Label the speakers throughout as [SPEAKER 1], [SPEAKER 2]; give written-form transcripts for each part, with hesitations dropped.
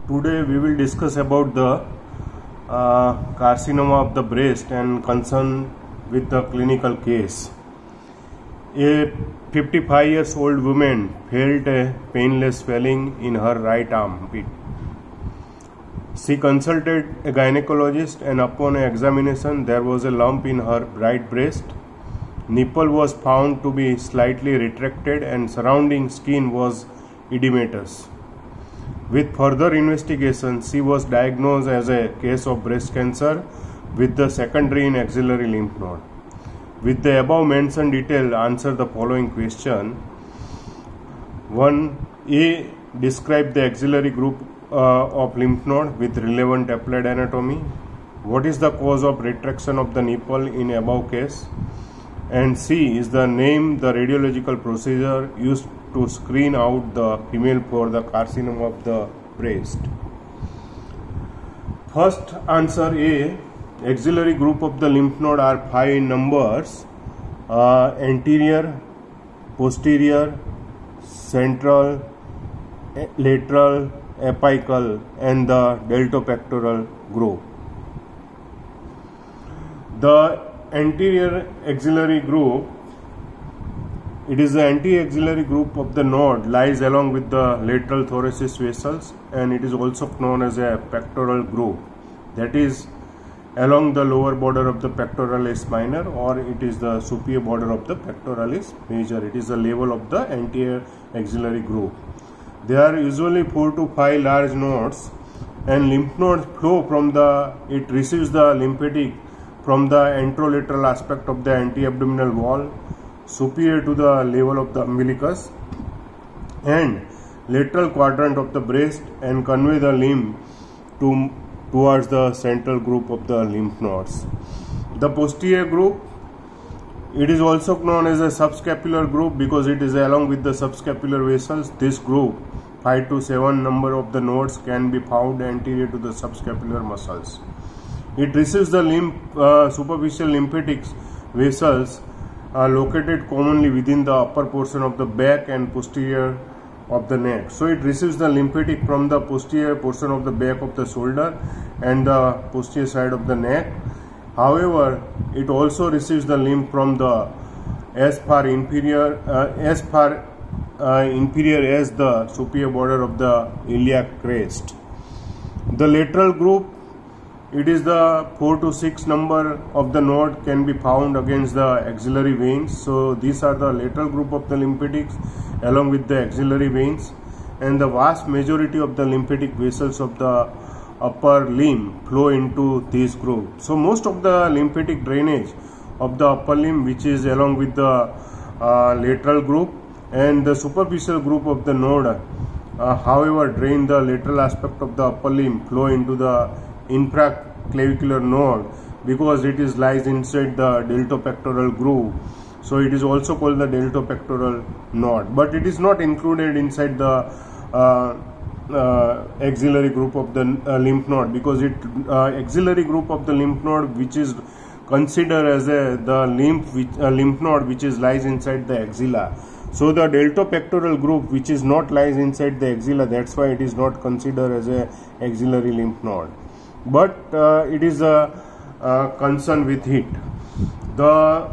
[SPEAKER 1] Today we will discuss about the carcinoma of the breast and concern with the clinical case. A 55 years old woman felt a painless swelling in her right armpit. She consulted a gynecologist and upon examination there was a lump in her right breast. Nipple was found to be slightly retracted and surrounding skin was edematous. With further investigation, she was diagnosed as a case of breast cancer with the secondary in axillary lymph node. With the above mentioned detail, answer the following question. 1. Describe the axillary group of lymph node with relevant applied anatomy. What is the cause of retraction of the nipple in above case? And C is the name the radiological procedure used to screen out the female for the carcinoma of the breast. First answer A. Axillary group of the lymph node are 5 in numbers: anterior, posterior, central, lateral, apical, and the deltopectoral group. The anterior axillary group, it is the anti-axillary group of the node, lies along with the lateral thoracic vessels, and it is also known as a pectoral group, that is along the lower border of the pectoralis minor, or it is the superior border of the pectoralis major. It is the level of the anterior axillary group. There are usually 4 to 5 large nodes, and lymph nodes flow from it receives the lymphatic from the anterolateral aspect of the anti-abdominal wall, superior to the level of the umbilicus and lateral quadrant of the breast, and convey the lymph towards the central group of the lymph nodes. The posterior group, it is also known as a subscapular group because it is along with the subscapular vessels. This group, 5 to 7 number of the nodes, can be found anterior to the subscapular muscles. It receives the superficial lymphatic vessels located commonly within the upper portion of the back and posterior of the neck. So it receives the lymphatic from the posterior portion of the back of the shoulder and the posterior side of the neck. However, it also receives the lymph from the as far inferior as the superior border of the iliac crest. The lateral group, it is the 4 to 6 number of the node can be found against the axillary veins. So these are the lateral group of the lymphatics along with the axillary veins, and the vast majority of the lymphatic vessels of the upper limb flow into this group. So most of the lymphatic drainage of the upper limb, which is along with the lateral group, and the superficial group of the node however drain the lateral aspect of the upper limb, flow into the infraclavicular node because it lies inside the deltopectoral groove. So it is also called the deltopectoral node, but it is not included inside the axillary group of the lymph node, because axillary group of the lymph node, which is considered as the lymph node which lies inside the axilla. So the deltopectoral group which is not lies inside the axilla, that's why it is not considered as a axillary lymph node, but it is a concern with it. The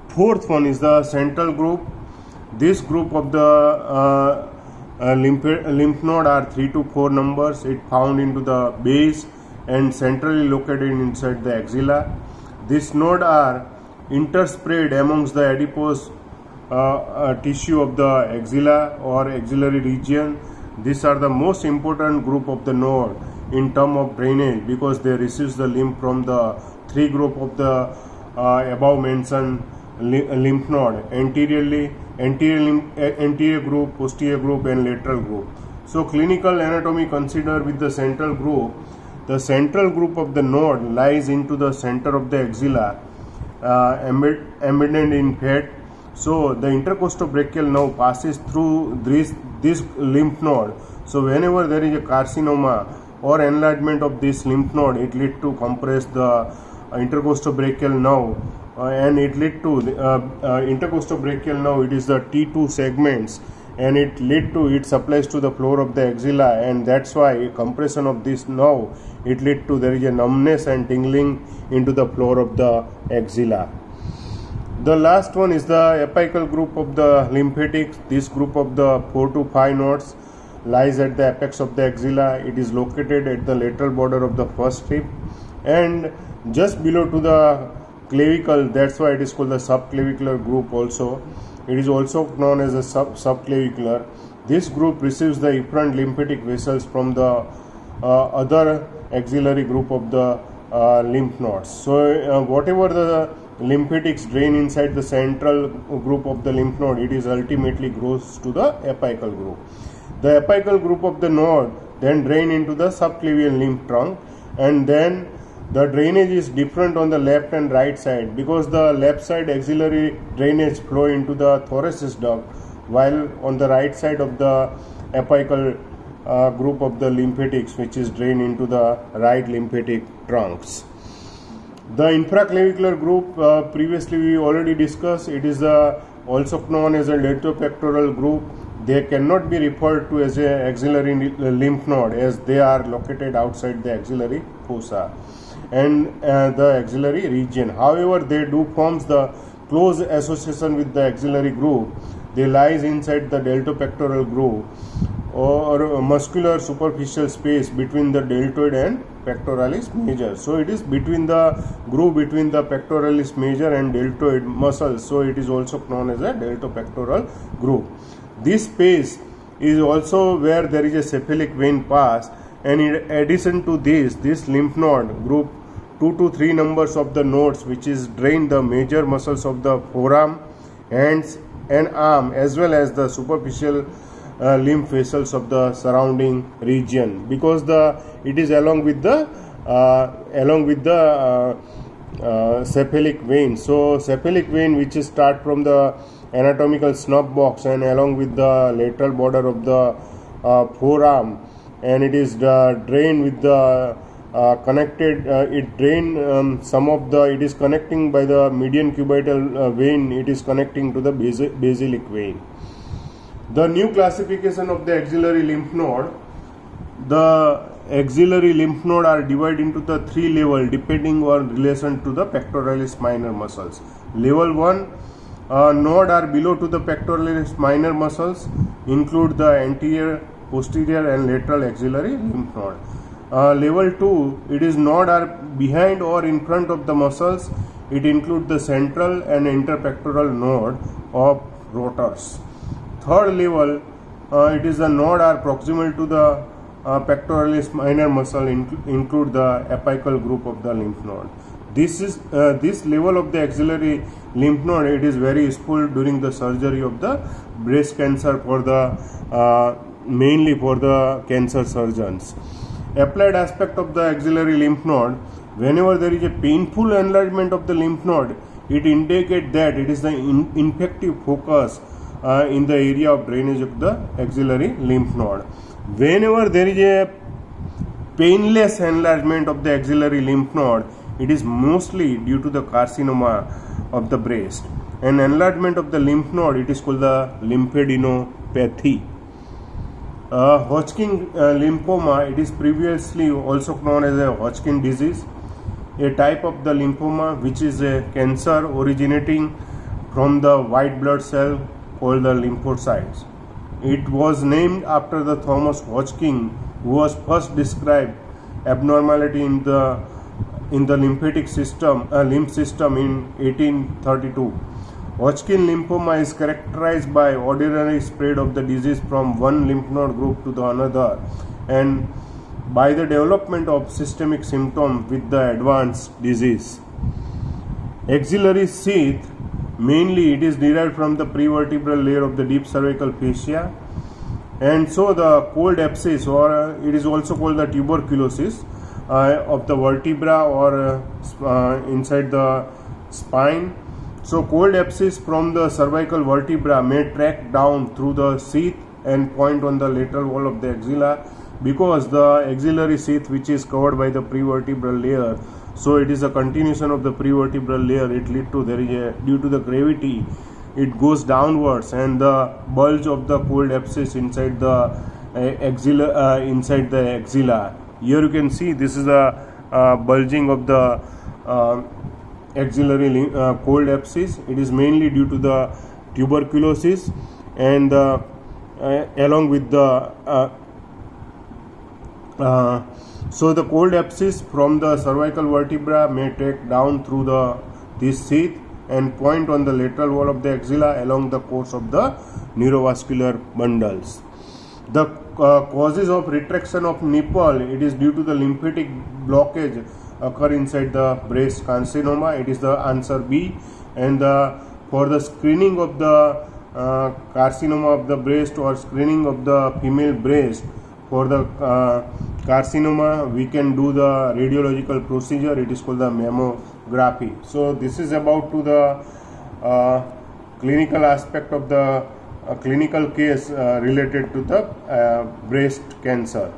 [SPEAKER 1] fourth one is the central group. This group of the lymph node are 3 to 4 numbers. It found into the base and centrally located inside the axilla. This node are interspread amongst the adipose tissue of the axilla or axillary region. These are the most important group of the node in terms of drainage because they receive the lymph from the 3 group of the above mentioned lymph node: anterior group, posterior group, and lateral group. So clinical anatomy consider with the central group. The central group of the node lies into the center of the axilla, embedded in fat. So the intercostobrachial nerve passes through this lymph node. So whenever there is a carcinoma or enlargement of this lymph node, it leads to compress the intercostobrachial nerve and it lead to intercostobrachial nerve. It is the T2 segments and it lead to, it supplies to the floor of the axilla, and that's why compression of this nerve, it lead to there is a numbness and tingling into the floor of the axilla. The last one is the apical group of the lymphatics. This group of the 4 to 5 nodes lies at the apex of the axilla. It is located at the lateral border of the first rib and just below to the clavicle. That's why it is called the subclavicular group also. It is also known as a subclavicular. This group receives the efferent lymphatic vessels from the other axillary group of the lymph nodes. So whatever the lymphatics drain inside the central group of the lymph node, it is ultimately goes to the apical group. The apical group of the node then drain into the subclavian lymph trunk, and then the drainage is different on the left and right side, because the left side axillary drainage flow into the thoracic duct, while on the right side of the apical group of the lymphatics, which is drained into the right lymphatic trunks. The infraclavicular group, previously we already discussed, it is also known as a deltopectoral group. They cannot be referred to as a axillary lymph node, as they are located outside the axillary fossa and the axillary region. However, they do forms the close association with the axillary group. They lies inside the deltopectoral group, or muscular superficial space between the deltoid and pectoralis major. So it is between the groove between the pectoralis major and deltoid muscles. So it is also known as a deltopectoral groove. This space is also where there is a cephalic vein pass, and in addition to this lymph node group 2 to 3 numbers of the nodes which is drain the major muscles of the forearm, hands and arm, as well as the superficial lymph vessels of the surrounding region, because it is along with the cephalic vein. So cephalic vein, which is start from the anatomical snub box and along with the lateral border of the forearm, and it is drained with the connected. It drain some of the. It is connecting by the median cubital vein. It is connecting to the basilic vein. The new classification of the axillary lymph node. The axillary lymph node are divided into the 3 levels depending on relation to the pectoralis minor muscles. Level 1 node are below to the pectoralis minor muscles, include the anterior, posterior and lateral axillary lymph node. Level 2, it is node are behind or in front of the muscles. It includes the central and interpectoral node of rotors. Third level, it is the node are proximal to the pectoralis minor muscle, include the apical group of the lymph node. This level of the axillary lymph node, it is very useful during the surgery of the breast cancer for the mainly for the cancer surgeons. Applied aspect of the axillary lymph node: whenever there is a painful enlargement of the lymph node, it indicates that it is the infective focus in the area of drainage of the axillary lymph node. Whenever there is a painless enlargement of the axillary lymph node, it is mostly due to the carcinoma of the breast. An enlargement of the lymph node, it is called the lymphadenopathy. Hodgkin lymphoma, it is previously also known as a Hodgkin disease, a type of the lymphoma which is a cancer originating from the white blood cell called the lymphocytes. It was named after the Thomas Hodgkin, who was first described abnormality in the lymphatic system, lymph system in 1832. Hodgkin lymphoma is characterized by ordinary spread of the disease from one lymph node group to the another, and by the development of systemic symptoms with the advanced disease. Axillary sheath, mainly it is derived from the prevertebral layer of the deep cervical fascia, and so the cold abscess, or it is also called the tuberculosis of the vertebra or inside the spine. So cold abscess from the cervical vertebra may track down through the sheath and point on the lateral wall of the axilla, because the axillary sheath, which is covered by the prevertebral layer, so it is a continuation of the prevertebral layer. It lead to, there is a, due to the gravity, it goes downwards, and the bulge of the cold abscess inside the axilla. Here you can see this is the bulging of the axillary cold abscess. It is mainly due to the tuberculosis, and along with the so the cold abscess from the cervical vertebra may take down through this sheath and point on the lateral wall of the axilla along the course of the neurovascular bundles. The causes of retraction of nipple, it is due to the lymphatic blockage occur inside the breast carcinoma. It is the answer B. And for the screening of the carcinoma of the breast or screening of the female breast, for the carcinoma we can do the radiological procedure. It is called the mammography. So this is about to the clinical aspect of the clinical case related to the breast cancer.